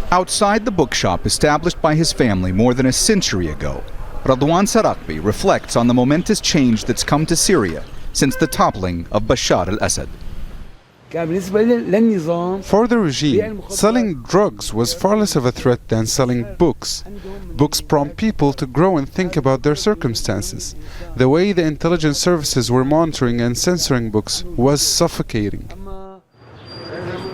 Outside the bookshop established by his family more than a century ago, Radwan Sarakbi reflects on the momentous change that's come to Syria since the toppling of Bashar al-Assad. For the regime, selling drugs was far less of a threat than selling books. Books prompt people to grow and think about their circumstances. The way the intelligence services were monitoring and censoring books was suffocating.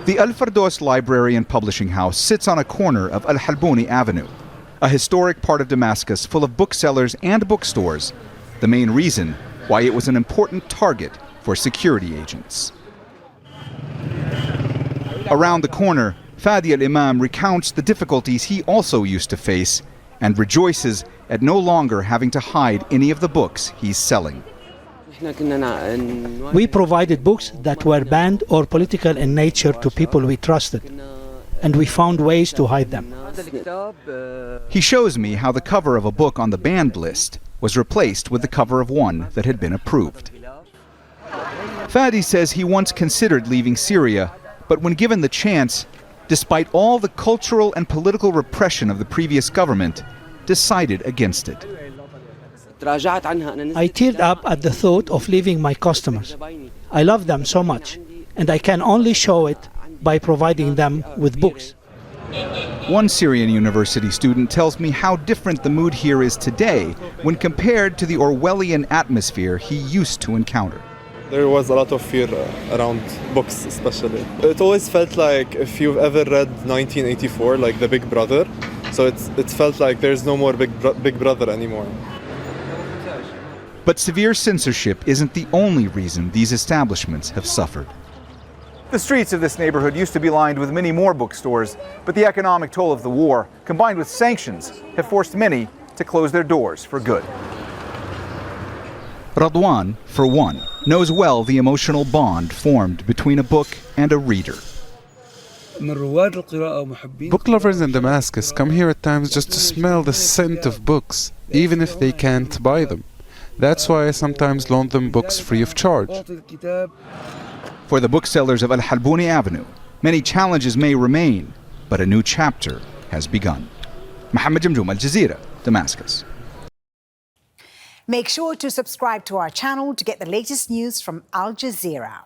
The Al Firdaus Library and Publishing House sits on a corner of Al Halbouni Avenue, a historic part of Damascus full of booksellers and bookstores, the main reason why it was an important target for security agents. Around the corner, Fadi al-Imam recounts the difficulties he also used to face and rejoices at no longer having to hide any of the books he's selling. We provided books that were banned or political in nature to people we trusted, and we found ways to hide them. He shows me how the cover of a book on the banned list was replaced with the cover of one that had been approved. Fadi says he once considered leaving Syria, but when given the chance, despite all the cultural and political repression of the previous government, decided against it. I teared up at the thought of leaving my customers. I love them so much, and I can only show it by providing them with books. One Syrian university student tells me how different the mood here is today when compared to the Orwellian atmosphere he used to encounter. There was a lot of fear around books especially. It always felt like if you've ever read 1984, like The Big Brother, so it felt like there's no more Big Brother anymore. But severe censorship isn't the only reason these establishments have suffered. The streets of this neighborhood used to be lined with many more bookstores, but the economic toll of the war, combined with sanctions, have forced many to close their doors for good. Radwan, for one, knows well the emotional bond formed between a book and a reader. Book lovers in Damascus come here at times just to smell the scent of books, even if they can't buy them. That's why I sometimes loan them books free of charge. For the booksellers of Al Halbouni Avenue, many challenges may remain, but a new chapter has begun. Mohammed, Jamjoom, Al Jazeera, Damascus. Make sure to subscribe to our channel to get the latest news from Al Jazeera.